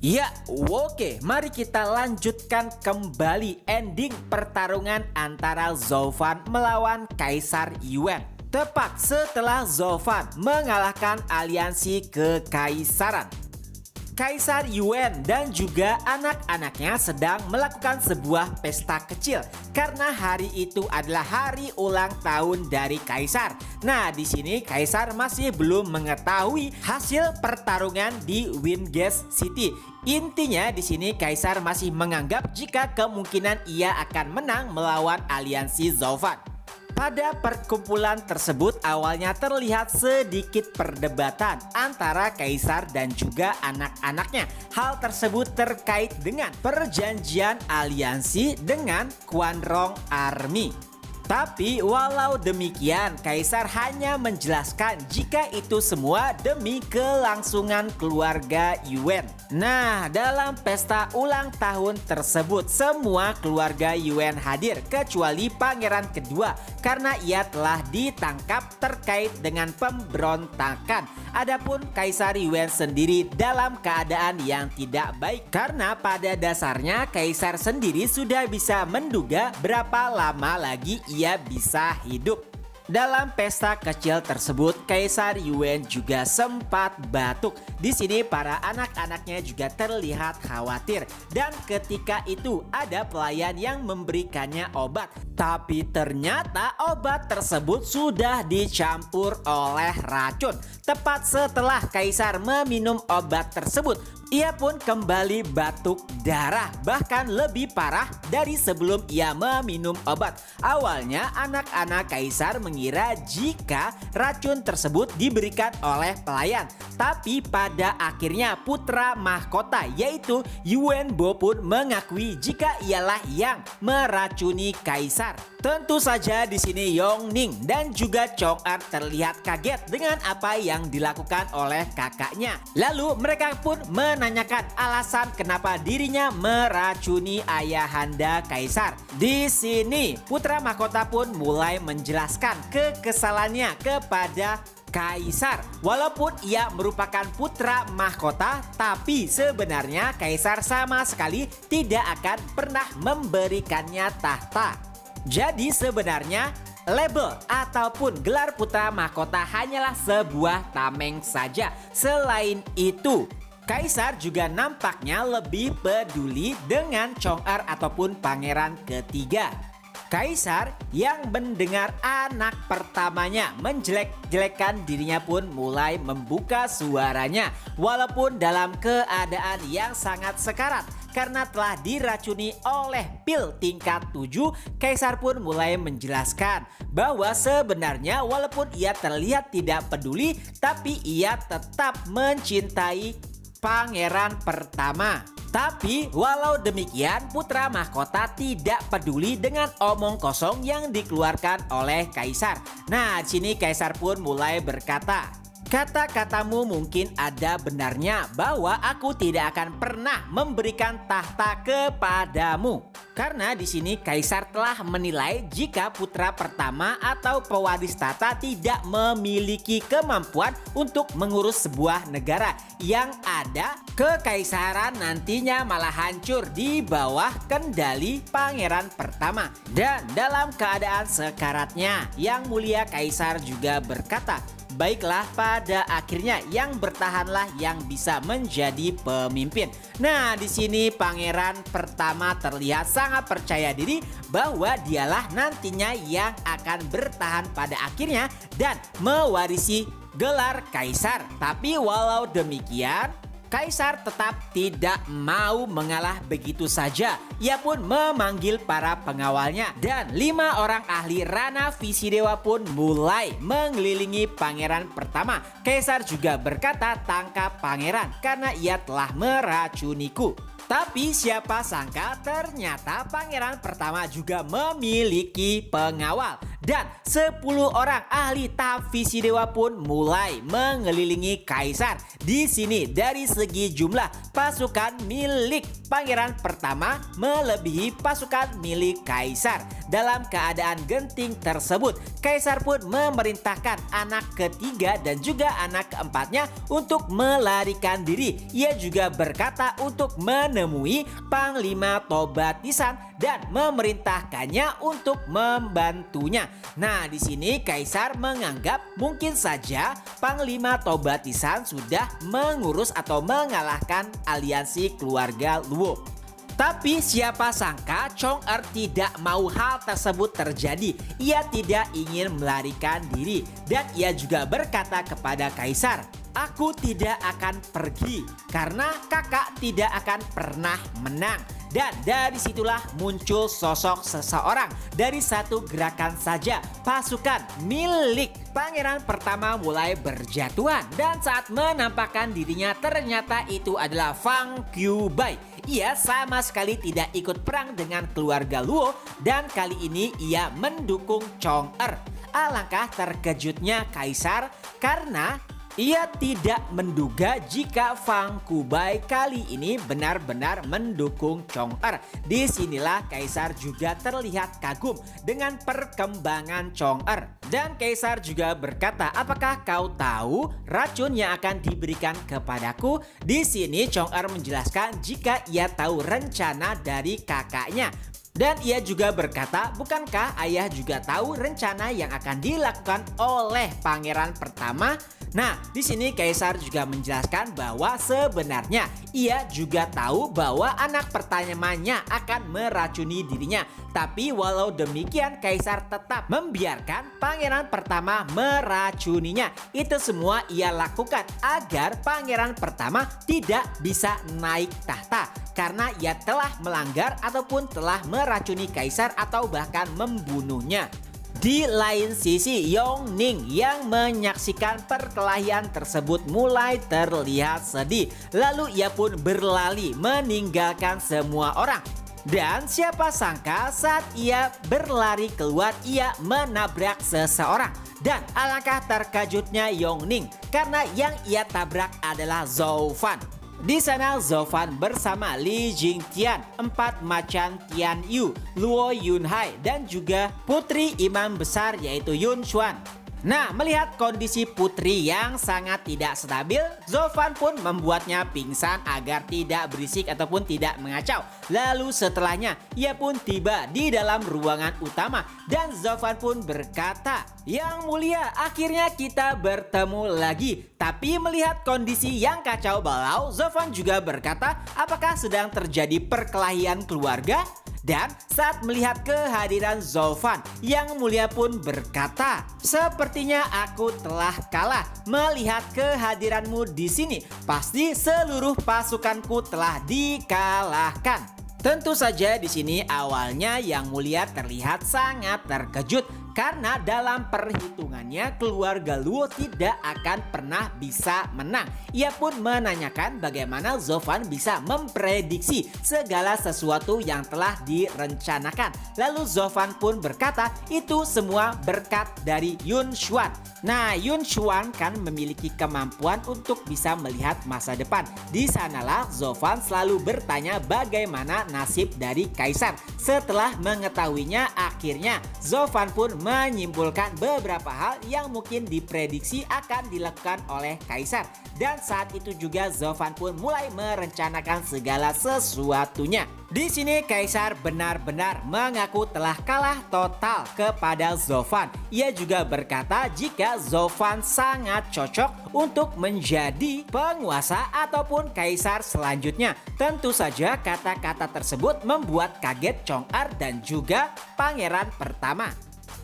Ya, oke. Mari kita lanjutkan kembali ending pertarungan antara Zhou Fan melawan Kaisar Yuan. Tepat setelah Zhou Fan mengalahkan aliansi kekaisaran. Kaisar Yuan dan juga anak-anaknya sedang melakukan sebuah pesta kecil karena hari itu adalah hari ulang tahun dari kaisar. Nah, di sini kaisar masih belum mengetahui hasil pertarungan di Wingate City. Intinya di sini kaisar masih menganggap jika kemungkinan ia akan menang melawan aliansi Zhou Fan. Pada perkumpulan tersebut awalnya terlihat sedikit perdebatan antara kaisar dan juga anak-anaknya. Hal tersebut terkait dengan perjanjian aliansi dengan Quan Rong Army. Tapi walau demikian, kaisar hanya menjelaskan jika itu semua demi kelangsungan keluarga Yuan. Nah, dalam pesta ulang tahun tersebut, semua keluarga Yuan hadir kecuali pangeran kedua karena ia telah ditangkap terkait dengan pemberontakan. Adapun Kaisar Yuan sendiri dalam keadaan yang tidak baik karena pada dasarnya kaisar sendiri sudah bisa menduga berapa lama lagi ia bisa hidup. Dalam pesta kecil tersebut, Kaisar Yuan juga sempat batuk. Di sini para anak-anaknya juga terlihat khawatir dan ketika itu ada pelayan yang memberikannya obat. Tapi ternyata obat tersebut sudah dicampur oleh racun. Tepat setelah Kaisar meminum obat tersebut, ia pun kembali batuk darah, bahkan lebih parah dari sebelum ia meminum obat. Awalnya anak-anak kaisar mengira jika racun tersebut diberikan oleh pelayan. Tapi pada akhirnya putra mahkota yaitu Yuan Bo pun mengakui jika ialah yang meracuni kaisar. Tentu saja di sini Yong Ning dan juga Chong Er terlihat kaget dengan apa yang dilakukan oleh kakaknya. Lalu mereka pun menanyakan alasan kenapa dirinya meracuni ayahanda kaisar. Di sini putra mahkota pun mulai menjelaskan kekesalannya kepada kaisar. Walaupun ia merupakan putra mahkota, tapi sebenarnya kaisar sama sekali tidak akan pernah memberikannya tahta. Jadi sebenarnya label ataupun gelar putra mahkota hanyalah sebuah tameng saja. Selain itu, kaisar juga nampaknya lebih peduli dengan Chong Er ataupun pangeran ketiga. Kaisar yang mendengar anak pertamanya menjelek-jelekan dirinya pun mulai membuka suaranya. Walaupun dalam keadaan yang sangat sekarat karena telah diracuni oleh pil tingkat 7, kaisar pun mulai menjelaskan bahwa sebenarnya walaupun ia terlihat tidak peduli, tapi ia tetap mencintai pangeran pertama. Tapi walau demikian, putra mahkota tidak peduli dengan omong kosong yang dikeluarkan oleh kaisar. Nah, di sini kaisar pun mulai berkata, "Kata-katamu mungkin ada benarnya bahwa aku tidak akan pernah memberikan tahta kepadamu." Karena di sini kaisar telah menilai jika putra pertama atau pewaris tahta tidak memiliki kemampuan untuk mengurus sebuah negara, yang ada kekaisaran nantinya malah hancur di bawah kendali pangeran pertama. Dan dalam keadaan sekaratnya, Yang Mulia Kaisar juga berkata, "Baiklah, pada akhirnya yang bertahanlah yang bisa menjadi pemimpin." Nah, di sini pangeran pertama terlihat sangat percaya diri bahwa dialah nantinya yang akan bertahan pada akhirnya dan mewarisi gelar kaisar. Tapi walau demikian, kaisar tetap tidak mau mengalah begitu saja. Ia pun memanggil para pengawalnya dan 5 orang ahli Rana Visidewa pun mulai mengelilingi pangeran pertama. Kaisar juga berkata, "Tangkap pangeran karena ia telah meracuniku." Tapi siapa sangka ternyata pangeran pertama juga memiliki pengawal. Dan 10 orang ahli tahap Visidewa pun mulai mengelilingi kaisar. Di sini dari segi jumlah pasukan milik pangeran pertama melebihi pasukan milik kaisar. Dalam keadaan genting tersebut, kaisar pun memerintahkan anak ketiga dan juga anak keempatnya untuk melarikan diri. Ia juga berkata untuk menemui Panglima Tobatisan dan memerintahkannya untuk membantunya. Nah, di sini kaisar menganggap mungkin saja Panglima Tobatisan sudah mengurus atau mengalahkan aliansi keluarga Luo. Tapi siapa sangka Chong-er tidak mau hal tersebut terjadi. Ia tidak ingin melarikan diri dan ia juga berkata kepada kaisar, "Aku tidak akan pergi karena kakak tidak akan pernah menang." Dan dari situlah muncul sosok seseorang. Dari satu gerakan saja pasukan milik pangeran pertama mulai berjatuhan. Dan saat menampakkan dirinya ternyata itu adalah Fang Qiubai. Ia sama sekali tidak ikut perang dengan keluarga Luo dan kali ini ia mendukung Chong-er. Alangkah terkejutnya kaisar karena ia tidak menduga jika Fang Qiubai kali ini benar-benar mendukung Chong-er. Disinilah kaisar juga terlihat kagum dengan perkembangan Chong-er. Dan kaisar juga berkata, "Apakah kau tahu racun yang akan diberikan kepadaku?" Di sini Chong-er menjelaskan jika ia tahu rencana dari kakaknya. Dan ia juga berkata, "Bukankah ayah juga tahu rencana yang akan dilakukan oleh pangeran pertama?" Nah, di sini kaisar juga menjelaskan bahwa sebenarnya ia juga tahu bahwa anak pertamanya akan meracuni dirinya. Tapi walau demikian kaisar tetap membiarkan pangeran pertama meracuninya. Itu semua ia lakukan agar pangeran pertama tidak bisa naik tahta. Karena ia telah melanggar ataupun telah meracuni kaisar atau bahkan membunuhnya. Di lain sisi, Yongning yang menyaksikan perkelahian tersebut mulai terlihat sedih. Lalu ia pun berlari meninggalkan semua orang. Dan siapa sangka saat ia berlari keluar ia menabrak seseorang. Dan alangkah terkejutnya Yongning karena yang ia tabrak adalah Zhou Fan. Di sana Zhou Fan bersama Li Jingtian, 4 macan Tian Yu, Luo Yunhai dan juga putri imam besar yaitu Yun Xuan. Nah, melihat kondisi putri yang sangat tidak stabil, Zhou Fan pun membuatnya pingsan agar tidak berisik ataupun tidak mengacau. Lalu setelahnya, ia pun tiba di dalam ruangan utama dan Zhou Fan pun berkata, "Yang mulia, akhirnya kita bertemu lagi." Tapi melihat kondisi yang kacau balau, Zhou Fan juga berkata, "Apakah sedang terjadi perkelahian keluarga?" Dan saat melihat kehadiran Zhou Fan, Yang Mulia pun berkata, "Sepertinya aku telah kalah. Melihat kehadiranmu di sini, pasti seluruh pasukanku telah dikalahkan." Tentu saja di sini awalnya Yang Mulia terlihat sangat terkejut karena dalam perhitungannya keluarga Luo tidak akan pernah bisa menang. Ia pun menanyakan bagaimana Zhou Fan bisa memprediksi segala sesuatu yang telah direncanakan. Lalu Zhou Fan pun berkata itu semua berkat dari Yun Xuan. Nah, Yun Xuan kan memiliki kemampuan untuk bisa melihat masa depan. Di sanalah Zhou Fan selalu bertanya bagaimana nasib dari kaisar. Setelah mengetahuinya, akhirnya Zhou Fan pun menyimpulkan beberapa hal yang mungkin diprediksi akan dilakukan oleh kaisar. Dan saat itu juga Zhou Fan pun mulai merencanakan segala sesuatunya. Di sini kaisar benar-benar mengaku telah kalah total kepada Zhou Fan. Ia juga berkata jika Zhou Fan sangat cocok untuk menjadi penguasa ataupun kaisar selanjutnya. Tentu saja kata-kata tersebut membuat kaget Chong-er dan juga pangeran pertama.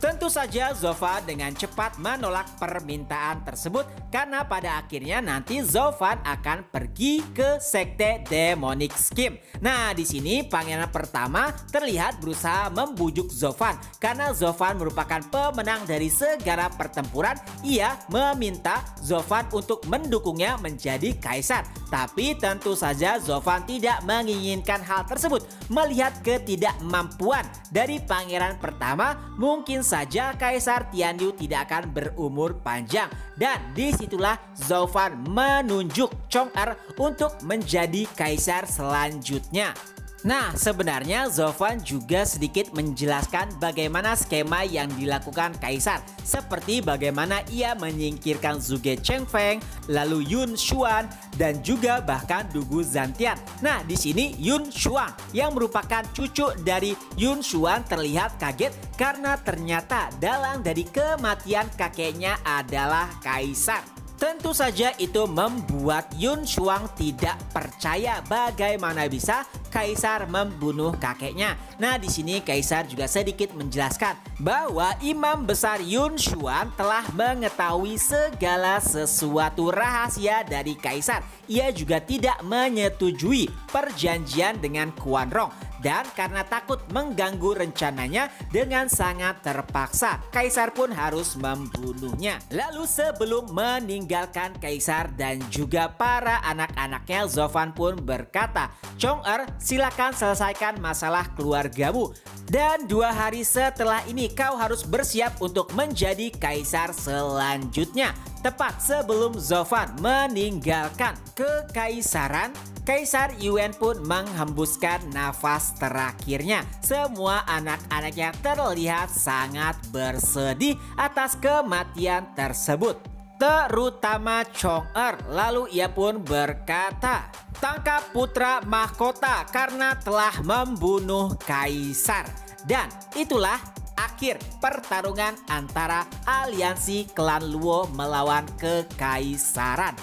Tentu saja Zhou Fan dengan cepat menolak permintaan tersebut karena pada akhirnya nanti Zhou Fan akan pergi ke sekte Demonic Scheme. Nah, di sini pangeran pertama terlihat berusaha membujuk Zhou Fan karena Zhou Fan merupakan pemenang dari segala pertempuran. Ia meminta Zhou Fan untuk mendukungnya menjadi kaisar. Tapi tentu saja Zhou Fan tidak menginginkan hal tersebut. Melihat ketidakmampuan dari pangeran pertama, mungkin saja Kaisar Tianyu tidak akan berumur panjang. Dan disitulah Zhou Fan menunjuk Chong-er untuk menjadi kaisar selanjutnya. Nah, sebenarnya Zofan juga sedikit menjelaskan bagaimana skema yang dilakukan Kaisar, seperti bagaimana ia menyingkirkan Zhuge Chengfeng, lalu Yun Xuan, dan juga bahkan Dugu Zantian. Nah, di sini Yun Xuan yang merupakan cucu dari Yun Xuan terlihat kaget karena ternyata dalang dari kematian kakeknya adalah Kaisar. Tentu saja itu membuat Yun Xuan tidak percaya bagaimana bisa Kaisar membunuh kakeknya. Nah, di sini Kaisar juga sedikit menjelaskan bahwa Imam Besar Yun Xuan telah mengetahui segala sesuatu rahasia dari Kaisar. Ia juga tidak menyetujui perjanjian dengan Quan Rong. Dan karena takut mengganggu rencananya dengan sangat terpaksa, Kaisar pun harus membunuhnya. Lalu sebelum meninggalkan Kaisar dan juga para anak-anaknya, Zofan pun berkata, "Chong'er, silakan selesaikan masalah keluargamu. Dan 2 hari setelah ini kau harus bersiap untuk menjadi Kaisar selanjutnya." Tepat sebelum Zofan meninggalkan kekaisaran, Kaisar Yuan pun menghembuskan nafas terakhirnya. Semua anak-anaknya terlihat sangat bersedih atas kematian tersebut, terutama Chong'er. Lalu ia pun berkata, "Tangkap putra mahkota karena telah membunuh Kaisar." Dan itulah akhir pertarungan antara aliansi klan Luo melawan kekaisaran.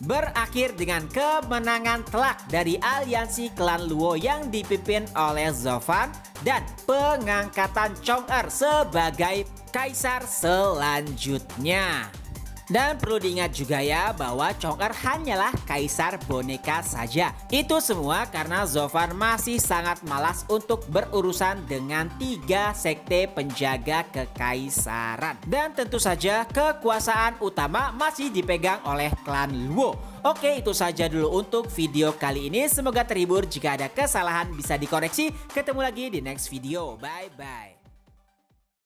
Berakhir dengan kemenangan telak dari aliansi klan Luo yang dipimpin oleh Zofan dan pengangkatan Chong'er sebagai kaisar selanjutnya. Dan perlu diingat juga ya bahwa Chong'er hanyalah kaisar boneka saja. Itu semua karena Zofan masih sangat malas untuk berurusan dengan 3 sekte penjaga kekaisaran. Dan tentu saja kekuasaan utama masih dipegang oleh klan Luo. Oke, itu saja dulu untuk video kali ini. Semoga terhibur. Jika ada kesalahan bisa dikoreksi. Ketemu lagi di next video. Bye bye.